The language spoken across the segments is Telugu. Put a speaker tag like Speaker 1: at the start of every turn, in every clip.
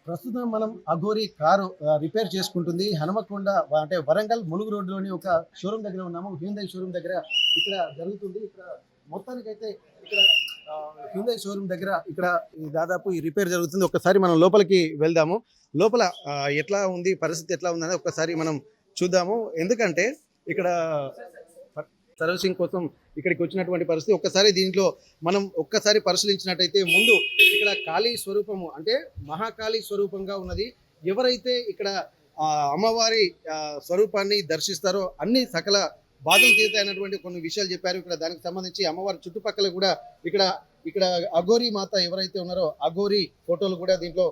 Speaker 1: ప్రస్తుతం మనం అఘోరి కారు రిపేర్ చేసుకుంటుంది హనుమకొండ అంటే వరంగల్ ములుగు రోడ్డులోని ఒక షోరూమ్ దగ్గర ఉన్నాము. హ్యూండై షోరూమ్ దగ్గర ఇక్కడ జరుగుతుంది. ఇక్కడ మొత్తానికైతే ఇక్కడ హ్యూండై షోరూమ్ దగ్గర ఇక్కడ దాదాపు ఈ రిపేర్ జరుగుతుంది. ఒకసారి మనం లోపలికి వెళ్దాము. లోపల ఎట్లా ఉంది, పరిస్థితి ఎట్లా ఉందని ఒక్కసారి మనం చూద్దాము. ఎందుకంటే ఇక్కడ సర్వీసింగ్ కోసం ఇక్కడికి వచ్చినటువంటి పరిస్థితి. ఒక్కసారి దీంట్లో మనం ఒక్కసారి పరిశీలించినట్టయితే ముందు ఇక్కడ కాళీ స్వరూపము అంటే మహాకాళీ స్వరూపంగా ఉన్నది. ఎవరైతే ఇక్కడ అమ్మవారి స్వరూపాన్ని దర్శిస్తారో అన్ని సకల బాధలు తీరుతాయన్నటువంటి కొన్ని విషయాలు చెప్పారు. ఇక్కడ దానికి సంబంధించి అమ్మవారి చుట్టుపక్కల కూడా ఇక్కడ ఇక్కడ అఘోరి మాత ఎవరైతే ఉన్నారో అఘోరి ఫోటోలు కూడా దీంట్లో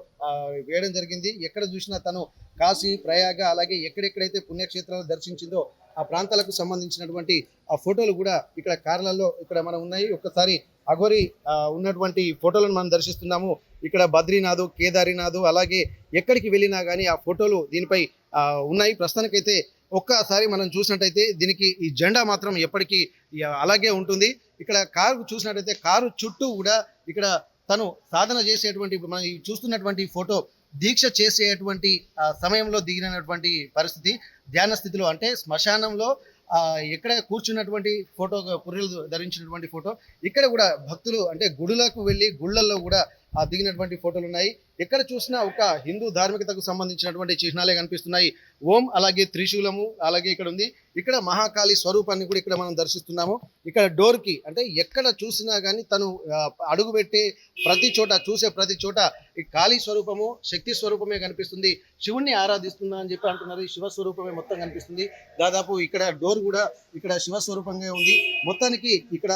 Speaker 1: వేయడం జరిగింది. ఎక్కడ చూసినా తను కాశీ, ప్రయాగ అలాగే ఎక్కడెక్కడైతే పుణ్యక్షేత్రాలు దర్శించిందో ఆ ప్రాంతాలకు సంబంధించినటువంటి ఆ ఫోటోలు కూడా ఇక్కడ కార్లలో ఇక్కడ మనం ఉన్నాయి. ఒక్కసారి అఘోరి ఉన్నటువంటి ఫోటోలను మనం దర్శిస్తున్నాము. ఇక్కడ బద్రీనాథ్, కేదారీనాథ్ అలాగే ఎక్కడికి వెళ్ళినా కానీ ఆ ఫోటోలు దీనిపై ఉన్నాయి. ప్రస్తుతానికైతే ఒక్కసారి మనం చూసినట్టయితే దీనికి ఈ జెండా మాత్రం ఎప్పటికీ అలాగే ఉంటుంది. ఇక్కడ కారు చూసినట్టయితే కారు చుట్టూ కూడా ఇక్కడ తను సాధన చేసేటువంటి మనం చూస్తున్నటువంటి ఫోటో దీక్ష చేసేటువంటి సమయంలో దిగినటువంటి పరిస్థితి, ధ్యాన స్థితిలో అంటే శ్మశానంలో ఎక్కడ కూర్చున్నటువంటి ఫోటో, పుర్రెలు ధరించినటువంటి ఫోటో. ఇక్కడ కూడా భక్తులు అంటే గుడులకు వెళ్ళి గుళ్ళల్లో కూడా దిగినటువంటి ఫోటోలు ఉన్నాయి. ఎక్కడ చూసినా ఒక హిందూ ధార్మికతకు సంబంధించినటువంటి చిహ్నాలే కనిపిస్తున్నాయి. ఓం అలాగే త్రిశూలము అలాగే ఇక్కడ ఉంది. ఇక్కడ మహాకాళి స్వరూపాన్ని కూడా ఇక్కడ మనం దర్శిస్తున్నాము. ఇక్కడ డోర్కి అంటే ఎక్కడ చూసినా కానీ తను అడుగు పెట్టే ప్రతి చోట, చూసే ప్రతి చోట ఈ కాళీ స్వరూపము, శక్తి స్వరూపమే కనిపిస్తుంది. శివుణ్ణి ఆరాధిస్తున్నా అని చెప్పి అంటున్నారు. ఈ శివస్వరూపమే మొత్తం కనిపిస్తుంది. దాదాపు ఇక్కడ డోర్ కూడా ఇక్కడ శివస్వరూపంగా ఉంది. మొత్తానికి ఇక్కడ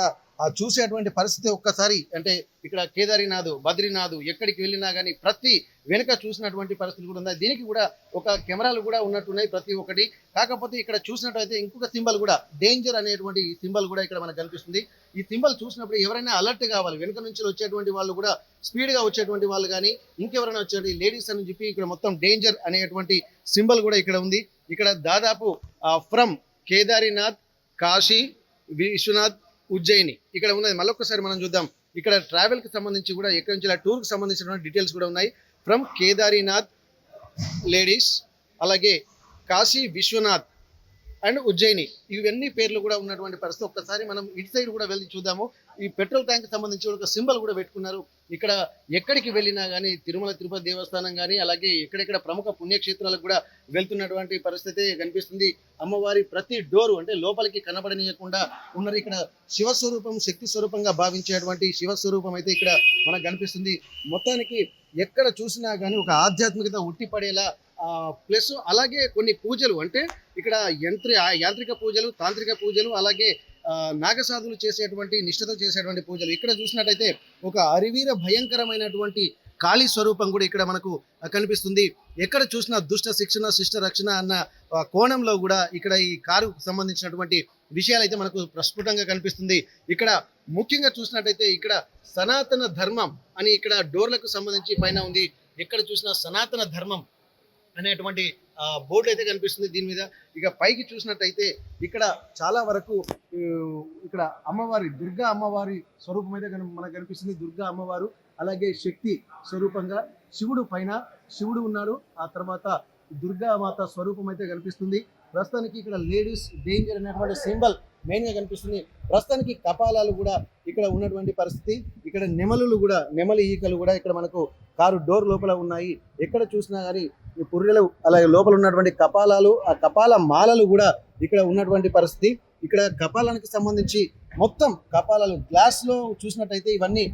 Speaker 1: చూసేటువంటి పరిస్థితి ఒక్కసారి అంటే ఇక్కడ కేదారీనాథ్, బద్రీనాథ్ ఎక్కడికి వెళ్ళినా కానీ ప్రతి వెనుక చూసినటువంటి పరిస్థితులు కూడా ఉన్నాయి. దీనికి కూడా ఒక కెమెరాలు కూడా ఉన్నట్టున్నాయి ప్రతి ఒక్కటి. కాకపోతే ఇక్కడ చూసినట్టయితే ఇంకొక సింబల్ కూడా డేంజర్ అనేటువంటి సింబల్ కూడా ఇక్కడ మనకు కనిపిస్తుంది. ఈ సింబల్ చూసినప్పుడు ఎవరైనా అలర్ట్ కావాలి. వెనుక నుంచి వచ్చేటువంటి వాళ్ళు కూడా స్పీడ్గా వచ్చేటువంటి వాళ్ళు కానీ ఇంకెవరైనా వచ్చేటువంటి లేడీస్ అని చెప్పి ఇక్కడ మొత్తం డేంజర్ అనేటువంటి సింబల్ కూడా ఇక్కడ ఉంది. ఇక్కడ దాదాపు ఫ్రమ్ కేదారీనాథ్, కాశీ, విశ్వనాథ్, ఉజ్జయిని ఇక్కడ ఉన్నది. మళ్ళొక్కసారి మనం చూద్దాం. ఇక్కడ ట్రావెల్కి సంబంధించి కూడా ఎక్కడి నుంచి టూర్కి సంబంధించినటువంటి డీటెయిల్స్ కూడా ఉన్నాయి. ఫ్రమ్ కేదారీనాథ్ లేడీస్, అలాగే కాశీ విశ్వనాథ్ అండ్ ఉజ్జయిని ఇవన్నీ పేర్లు కూడా ఉన్నటువంటి పరిస్థితి. ఒక్కసారి మనం ఇటు సైడ్ కూడా వెళ్ళి చూద్దాము. ఈ పెట్రోల్ ట్యాంక్ సంబంధించి ఒక సింబల్ కూడా పెట్టుకున్నారు. ఇక్కడ ఎక్కడికి వెళ్ళినా కానీ తిరుమల తిరుపతి దేవస్థానం కానీ అలాగే ఎక్కడెక్కడ ప్రముఖ పుణ్యక్షేత్రాలకు కూడా వెళ్తున్నటువంటి పరిస్థితి కనిపిస్తుంది. అమ్మవారి ప్రతి డోరు అంటే లోపలికి కనబడనీయకుండా ఉన్నారు. ఇక్కడ శివస్వరూపం, శక్తి స్వరూపంగా భావించేటువంటి శివస్వరూపం అయితే ఇక్కడ మనకు కనిపిస్తుంది. మొత్తానికి ఎక్కడ చూసినా కానీ ఒక ఆధ్యాత్మికత ఉట్టిపడేలా ప్లస్ అలాగే కొన్ని పూజలు అంటే ఇక్కడ యాంత్రిక పూజలు, తాంత్రిక పూజలు అలాగే నాగసాధులు చేసేటువంటి నిష్ఠతో చేసేటువంటి పూజలు. ఇక్కడ చూసినట్టయితే ఒక అరివీర భయంకరమైనటువంటి కాళీ స్వరూపం కూడా ఇక్కడ మనకు కనిపిస్తుంది. ఎక్కడ చూసినా దుష్ట శిక్షణ, శిష్ట రక్షణ అన్న కోణంలో కూడా ఇక్కడ ఈ కారుకు సంబంధించినటువంటి విషయాలు అయితే మనకు ప్రస్ఫుటంగా కనిపిస్తుంది. ఇక్కడ ముఖ్యంగా చూసినట్టయితే ఇక్కడ సనాతన ధర్మం అని ఇక్కడ డోర్లకు సంబంధించి పైన ఉంది. ఎక్కడ చూసినా సనాతన ధర్మం అనేటువంటి బోర్డు అయితే కనిపిస్తుంది దీని మీద. ఇక పైకి చూసినట్టయితే ఇక్కడ చాలా వరకు ఇక్కడ అమ్మవారి, దుర్గా అమ్మవారి స్వరూపం అయితే మనకు కనిపిస్తుంది. దుర్గా అమ్మవారు అలాగే శక్తి స్వరూపంగా శివుడు పైన శివుడు ఉన్నాడు. ఆ తర్వాత దుర్గా మాత స్వరూపం అయితే కనిపిస్తుంది. ప్రస్తుతానికి ఇక్కడ లేడీస్ డేంజర్ అనేటువంటి సింబల్ మెయిన్గా కనిపిస్తుంది. ప్రస్తుతానికి కపాలాలు కూడా ఇక్కడ ఉన్నటువంటి పరిస్థితి. ఇక్కడ నెమలి ఈకలు కూడా ఇక్కడ మనకు కారు డోర్ లోపల ఉన్నాయి. ఎక్కడ చూసినా కానీ ఈ పుర్రెలు అలాగే లోపల ఉన్నటువంటి కపాలాలు, ఆ కపాల మాలలు కూడా ఇక్కడ ఉన్నటువంటి పరిస్థితి. ఇక్కడ కపాలానికి సంబంధించి మొత్తం కపాలాలు గ్లాస్లో చూసినట్టయితే ఇవన్నీ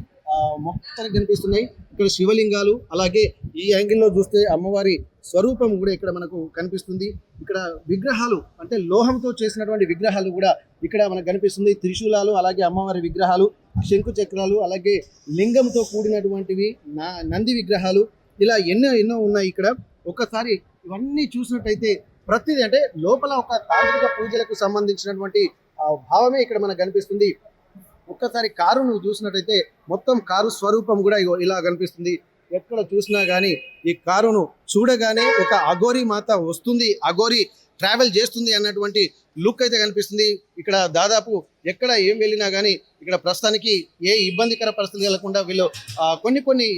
Speaker 1: మొత్తానికి కనిపిస్తున్నాయి. ఇక్కడ శివలింగాలు అలాగే ఈ యాంగిల్లో చూస్తే అమ్మవారి స్వరూపం కూడా ఇక్కడ మనకు కనిపిస్తుంది. ఇక్కడ విగ్రహాలు అంటే లోహంతో చేసినటువంటి విగ్రహాలు కూడా ఇక్కడ మనకు కనిపిస్తుంది. త్రిశూలాలు అలాగే అమ్మవారి విగ్రహాలు, శంకు చక్రాలు అలాగే లింగంతో కూడినటువంటివి, నంది విగ్రహాలు ఇలా ఎన్నో ఉన్నాయి ఇక్కడ. ఒక్కసారి ఇవన్నీ చూసినట్టయితే ప్రతిదీ అంటే లోపల ఒక తాంత్రిక పూజలకు సంబంధించినటువంటి భావమే ఇక్కడ మనకు కనిపిస్తుంది. ఒక్కసారి కారు నువ్వు చూసినట్టయితే మొత్తం కారు స్వరూపం కూడా ఇలా కనిపిస్తుంది. ఎక్కడ చూసినా కానీ ఈ కారును చూడగానే ఒక అఘోరి మాత వస్తుంది, అఘోరి ట్రావెల్ చేస్తుంది అన్నటువంటి లుక్ అయితే కనిపిస్తుంది. ఇక్కడ దాదాపు ఎక్కడ ఏం వెళ్ళినా కానీ ఇక్కడ ప్రస్తుతానికి ఏ ఇబ్బందికర పరిస్థితి కలగకుండా వీళ్ళు కొన్ని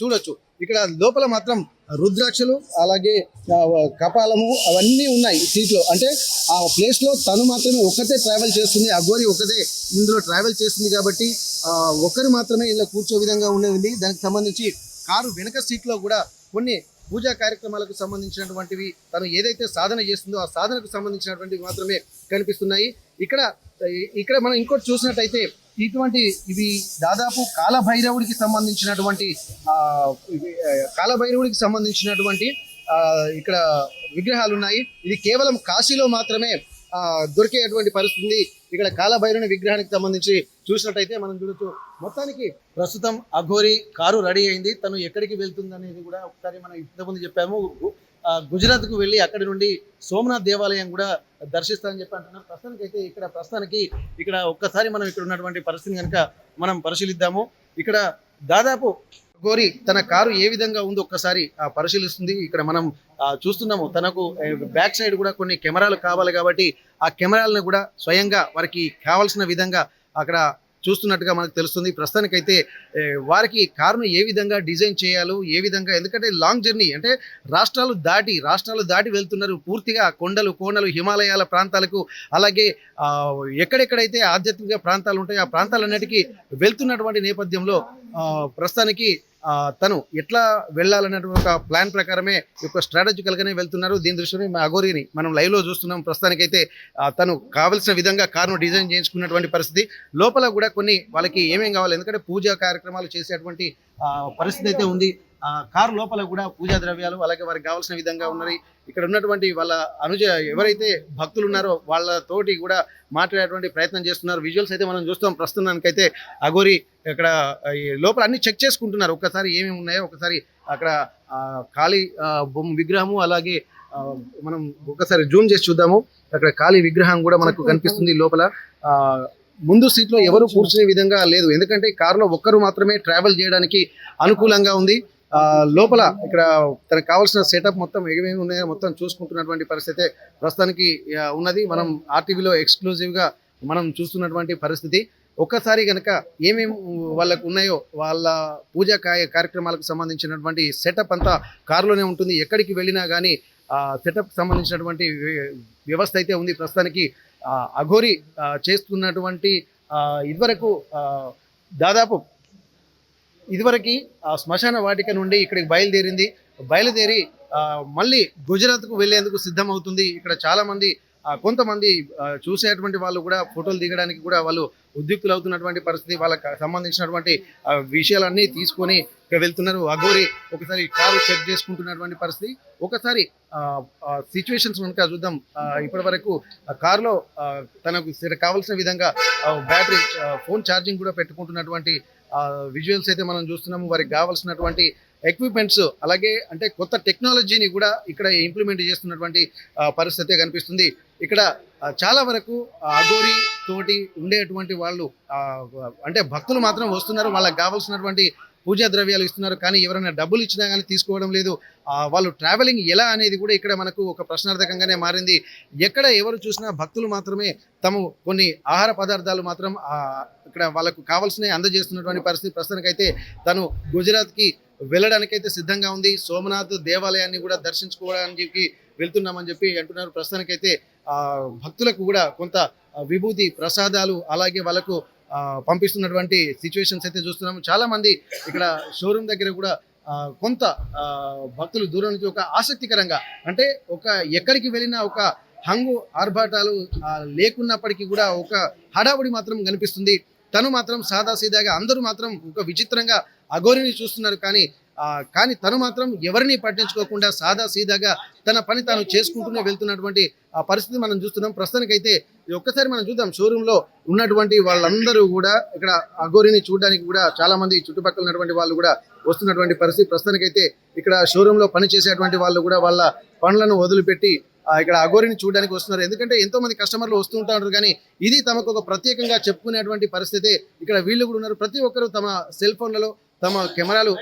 Speaker 1: చూడొచ్చు. ఇక్కడ లోపల మాత్రం రుద్రాక్షలు అలాగే ఆ, కపాలము అవన్నీ ఉన్నాయి సీట్లో. అంటే ఆ ప్లేస్లో తను మాత్రమే ఒక్కతే ట్రావెల్ చేస్తుంది, అఘోరి ఒక్కతే ఇందులో ట్రావెల్ చేస్తుంది కాబట్టి ఒక్కరు మాత్రమే ఇందులో కూర్చో విధంగా ఉండేది. దానికి సంబంధించి కారు వెనక సీట్లో కూడా కొన్ని పూజా కార్యక్రమాలకు సంబంధించినటువంటివి తను ఏదైతే సాధన చేస్తుందో ఆ సాధనకు సంబంధించినటువంటివి మాత్రమే కనిపిస్తున్నాయి. ఇక్కడ ఇక్కడ మనం ఇంకోటి చూసినట్టయితే ఇటువంటి ఇవి దాదాపు కాలభైరవుడికి సంబంధించినటువంటి కాలభైరవుడికి సంబంధించినటువంటి ఇక్కడ విగ్రహాలు ఉన్నాయి. ఇది కేవలం కాశీలో మాత్రమే దొరికేటువంటి పరిస్థితి. ఇక్కడ కాలభైరవుని విగ్రహానికి సంబంధించి చూసినట్టయితే మనం చూడొచ్చు. మొత్తానికి ప్రస్తుతం అఘోరి కారు రెడీ అయింది. తను ఎక్కడికి వెళ్తుంది అనేది కూడా ఒకసారి మనం ఇంతకుముందు చెప్పాము. గుజరాత్కు వెళ్ళి అక్కడి నుండి సోమనాథ్ దేవాలయం కూడా దర్శిస్తానని చెప్పి అంటున్నారు. ప్రస్తుతానికి ఇక్కడ ఒక్కసారి మనం ఇక్కడ ఉన్నటువంటి పరిస్థితిని కనుక మనం పరిశీలిద్దాము. ఇక్కడ దాదాపు గోరి తన కారు ఏ విధంగా ఉందో ఒక్కసారి పరిశీలిస్తుంది. ఇక్కడ మనం చూస్తున్నాము తనకు బ్యాక్ సైడ్ కూడా కొన్ని కెమెరాలు కావాలి కాబట్టి ఆ కెమెరాలను కూడా స్వయంగా వారికి కావాల్సిన విధంగా అక్కడ చూస్తున్నట్టుగా మనకు తెలుస్తుంది. ప్రస్తుతానికైతే వారికి కారును ఏ విధంగా డిజైన్ చేయాలో ఏ విధంగా, ఎందుకంటే లాంగ్ జర్నీ అంటే రాష్ట్రాలు దాటి వెళ్తున్నారు. పూర్తిగా కొండలు కోనలు హిమాలయాల ప్రాంతాలకు అలాగే ఎక్కడెక్కడైతే ఆధ్యాత్మిక ప్రాంతాలు ఉంటాయో ఆ ప్రాంతాలన్నిటికీ వెళ్తున్నటువంటి నేపథ్యంలో ప్రస్తుతానికి తను ఎట్లా వెళ్ళాలన్నటువంటి ఒక ప్లాన్ ప్రకారమే ఒక స్ట్రాటజికల్గానే వెళ్తున్నారు. దీని దృష్టిని మా అఘోరిని మనం లైవ్లో చూస్తున్నాం. ప్రస్తుతానికైతే తను కావలసిన విధంగా కారును డిజైన్ చేయించుకున్నటువంటి పరిస్థితి. లోపల కూడా కొన్ని వాళ్ళకి ఏమేం కావాలి, ఎందుకంటే పూజా కార్యక్రమాలు చేసేటువంటి పరిస్థితి అయితే ఉంది. కారు లోపల కూడా పూజా ద్రవ్యాలు అలాగే వారికి కావాల్సిన విధంగా ఉన్నాయి. ఇక్కడ ఉన్నటువంటి వాళ్ళ ఎవరైతే భక్తులు ఉన్నారో వాళ్ళతోటి కూడా మాట్లాడేటువంటి ప్రయత్నం చేస్తున్నారు. విజువల్స్ అయితే మనం చూస్తాం. ప్రస్తుతానికైతే అఘోరి ఇక్కడ లోపల అన్ని చెక్ చేసుకుంటున్నారు. ఒక్కసారి ఏమేమి ఉన్నాయో ఒకసారి అక్కడ ఖాళీ విగ్రహము అలాగే మనం ఒకసారి జూమ్ చేసి చూద్దాము. అక్కడ ఖాళీ విగ్రహం కూడా మనకు కనిపిస్తుంది. లోపల ముందు సీట్లో ఎవరు కూర్చునే విధంగా లేదు, ఎందుకంటే కారులో ఒక్కరు మాత్రమే ట్రావెల్ చేయడానికి అనుకూలంగా ఉంది. లోపల ఇక్కడ తనకు కావాల్సిన సెటప్ మొత్తం ఏమేమి ఉన్నాయో మొత్తం చూసుకుంటున్నటువంటి పరిస్థితి ప్రస్తుతానికి ఉన్నది. మనం ఆర్టీవీలో ఎక్స్క్లూజివ్గా మనం చూస్తున్నటువంటి పరిస్థితి. ఒక్కసారి కనుక ఏమేమి వాళ్ళకు ఉన్నాయో వాళ్ళ పూజా కార్యక్రమాలకు సంబంధించినటువంటి సెటప్ అంతా కారులోనే ఉంటుంది. ఎక్కడికి వెళ్ళినా కానీ సెటప్ సంబంధించినటువంటి వ్యవస్థ అయితే ఉంది. ప్రస్తుతానికి అఘోరి చేస్తున్నటువంటి ఇదివరకు దాదాపు ఇదివరకు శ్మశాన వాటిక నుండి ఇక్కడికి బయలుదేరి మళ్ళీ గుజరాత్కు వెళ్లేందుకు సిద్ధమవుతుంది. ఇక్కడ చాలామంది కొంతమంది చూసేటువంటి వాళ్ళు కూడా ఫోటోలు దిగడానికి కూడా వాళ్ళు ఉద్యుక్తులు అవుతున్నటువంటి పరిస్థితి. వాళ్ళకి సంబంధించినటువంటి విషయాలన్నీ తీసుకొని వెళ్తున్నారు. అఘోరి ఒకసారి కారు చెక్ చేసుకుంటున్నటువంటి పరిస్థితి. ఒకసారి సిచ్యువేషన్స్ కనుక చూద్దాం. ఇప్పటి వరకు కారులో తనకు కావాల్సిన విధంగా బ్యాటరీ ఫోన్ ఛార్జింగ్ కూడా పెట్టుకుంటున్నటువంటి విజువల్స్ అయితే మనం చూస్తున్నాము. వారికి కావాల్సినటువంటి ఎక్విప్మెంట్స్ అలాగే అంటే కొత్త టెక్నాలజీని కూడా ఇక్కడ ఇంప్లిమెంట్ చేస్తున్నటువంటి పరిస్థితి కనిపిస్తుంది. ఇక్కడ చాలా వరకు అఘోరి తోటి ఉండేటువంటి వాళ్ళు అంటే భక్తులు మాత్రం వస్తున్నారు, వాళ్ళకి కావాల్సినటువంటి పూజా ద్రవ్యాలు ఇస్తున్నారు, కానీ ఎవరైనా డబ్బులు ఇచ్చినా కానీ తీసుకోవడం లేదు. వాళ్ళు ట్రావెలింగ్ ఎలా అనేది కూడా ఇక్కడ మనకు ఒక ప్రశ్నార్థకంగానే మారింది. ఎక్కడ ఎవరు చూసినా భక్తులు మాత్రమే తమ కొన్ని ఆహార పదార్థాలు మాత్రం ఇక్కడ వాళ్ళకు కావాల్సినవి అందజేస్తున్నటువంటి పరిస్థితి. ప్రస్తుతానికైతే తను గుజరాత్కి వెళ్ళడానికైతే సిద్ధంగా ఉంది. సోమనాథ్ దేవాలయాన్ని కూడా దర్శించుకోవడానికి వెళ్తున్నామని చెప్పి అంటున్నారు. ప్రస్తుతానికైతే భక్తులకు కూడా కొంత విభూతి ప్రసాదాలు అలాగే వాళ్ళకు పంపిస్తున్నటువంటి సిచ్యువేషన్స్ అయితే చూస్తున్నాము. చాలా మంది ఇక్కడ షోరూమ్ దగ్గర కూడా కొంత భక్తులు దూరం నుంచి ఒక ఆసక్తికరంగా అంటే ఒక ఎక్కడికి వెళ్ళినా ఒక హంగు ఆర్భాటాలు లేకున్నప్పటికీ కూడా ఒక హడావుడి మాత్రం కనిపిస్తుంది. తను మాత్రం సాదాసీదాగా, అందరూ మాత్రం ఒక విచిత్రంగా అఘోరిని చూస్తున్నారు, కానీ తను మాత్రం ఎవరిని పట్టించుకోకుండా సాదాసీదాగా తన పని తాను చేసుకుంటూనే వెళ్తున్నటువంటి ఆ పరిస్థితి మనం చూస్తున్నాం. ప్రస్తుతానికైతే ఒక్కసారి మనం చూద్దాం. షోరూంలో ఉన్నటువంటి వాళ్ళందరూ కూడా ఇక్కడ అఘోరిని చూడడానికి కూడా చాలా మంది చుట్టుపక్కల ఉన్నటువంటి వాళ్ళు కూడా వస్తున్నటువంటి పరిస్థితి. ప్రస్తుతానికైతే ఇక్కడ షోరూంలో పని చేసేటువంటి వాళ్ళు కూడా వాళ్ళ పనులను వదిలిపెట్టి ఇక్కడ అఘోరిని చూడడానికి వస్తున్నారు. ఎందుకంటే ఎంతో మంది కస్టమర్లు వస్తూ ఉంటారు, కానీ ఇది తమకు ఒక ప్రత్యేకంగా చెప్పుకునేటువంటి పరిస్థితి ఇక్కడ వీళ్ళు కూడా ఉన్నారు. ప్రతి ఒక్కరూ తమ సెల్ ఫోన్లలో తమ కెమెరాలో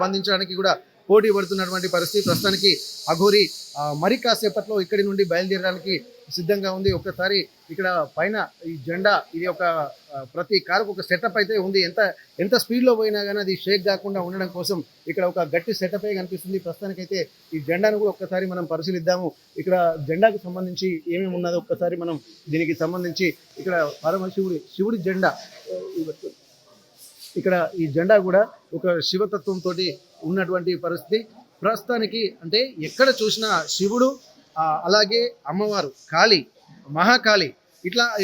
Speaker 1: బంధించడానికి కూడా పోటీ పడుతున్నటువంటి పరిస్థితి. ప్రస్తుతానికి అఘోరి మరి కాసేపట్లో ఇక్కడి నుండి బయలుదేరడానికి సిద్ధంగా ఉంది. ఒక్కసారి ఇక్కడ పైన ఈ జెండా ఇది ఒక ప్రతి కారుకు ఒక సెటప్ అయితే ఉంది. ఎంత స్పీడ్లో పోయినా కానీ అది షేక్ కాకుండా ఉండడం కోసం ఇక్కడ ఒక గట్టి సెటప్ కనిపిస్తుంది. ప్రస్తుతానికైతే ఈ జెండాను కూడా ఒక్కసారి మనం పరిశీలిద్దాము. ఇక్కడ జెండాకు సంబంధించి ఏమేమి ఉన్నదో ఒక్కసారి మనం దీనికి సంబంధించి ఇక్కడ శివుడి జెండా ఇక్కడ ఈ జెండా కూడా ఒక శివతత్వంతో ఉన్నటువంటి పరిస్థితి. ప్రస్తుతానికి అంటే ఎక్కడ చూసినా శివుడు అలాగే అమ్మవారు కాళీ మహాకాళి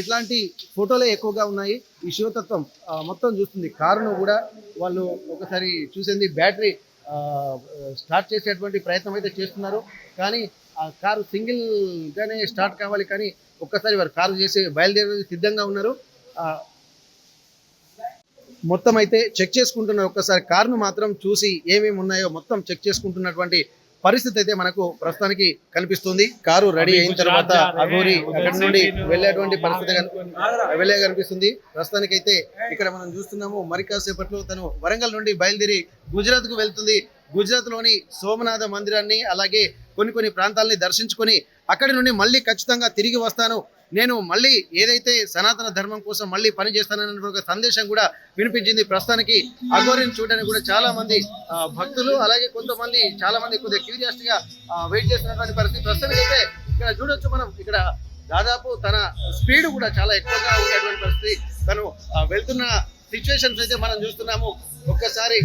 Speaker 1: ఇట్లాంటి ఫోటోలే ఎక్కువగా ఉన్నాయి. ఈ శివతత్వం మొత్తం చూస్తుంది. కారును కూడా వాళ్ళు ఒకసారి చూసింది బ్యాటరీ స్టార్ట్ చేసేటువంటి ప్రయత్నం అయితే చేస్తున్నారు. కానీ ఆ కారు సింగిల్గానే స్టార్ట్ కావాలి. కానీ ఒక్కసారి వారు కారు చేసి బయలుదేరే సిద్ధంగా ఉన్నారు. మొత్తం అయితే చెక్ చేసుకుంటున్నారు. ఒక్కసారి కారును మాత్రం చూసి ఏమేమి ఉన్నాయో మొత్తం చెక్ చేసుకుంటున్నటువంటి పరిస్థితి అయితే మనకు ప్రస్తుతానికి కనిపిస్తుంది. కారు రెడీ అయిన తర్వాత అఘోరి అక్కడి నుండి వెళ్ళేటువంటి పరిస్థితి కనిపిస్తుంది. ప్రస్తుతానికి అయితే ఇక్కడ మనం చూస్తున్నాము. మరి కాసేపట్లో తను వరంగల్ నుండి బయలుదేరి గుజరాత్ కు వెళ్తుంది. గుజరాత్ లోని సోమనాథ మందిరాన్ని అలాగే కొన్ని ప్రాంతాలని దర్శించుకొని అక్కడి నుండి మళ్ళీ ఖచ్చితంగా తిరిగి వస్తాను, నేను మళ్ళీ ఏదైతే సనాతన ధర్మం కోసం మళ్ళీ పని చేస్తానన్న ఒక సందేశం కూడా వినిపించింది. ప్రస్తుతానికి అఘోరిని చూడడానికి కూడా చాలా మంది భక్తులు అలాగే కొంతమంది చాలా మంది కొద్దిగా క్యూరియాసిటీగా వెయిట్ చేస్తున్నటువంటి పరిస్థితి. ప్రస్తుతానికి అయితే ఇక్కడ చూడొచ్చు మనం. ఇక్కడ దాదాపు తన స్పీడ్ కూడా చాలా ఎక్కువగా ఉండేటువంటి పరిస్థితి. తను వెళ్తున్న సిచ్యువేషన్స్ అయితే మనం చూస్తున్నాము. ఒక్కసారి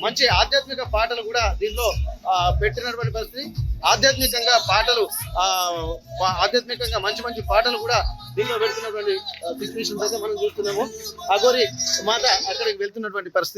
Speaker 1: మంచి ఆధ్యాత్మిక పాటలు కూడా దీంట్లో పెట్టినటువంటి పరిస్థితి. ఆధ్యాత్మికంగా మంచి పాటలు కూడా దీనిలో పెడుతున్నటువంటి సిచ్యువేషన్స్ అయితే మనం చూస్తున్నాము. అఘోరి మాత అక్కడికి వెళ్తున్నటువంటి పరిస్థితి.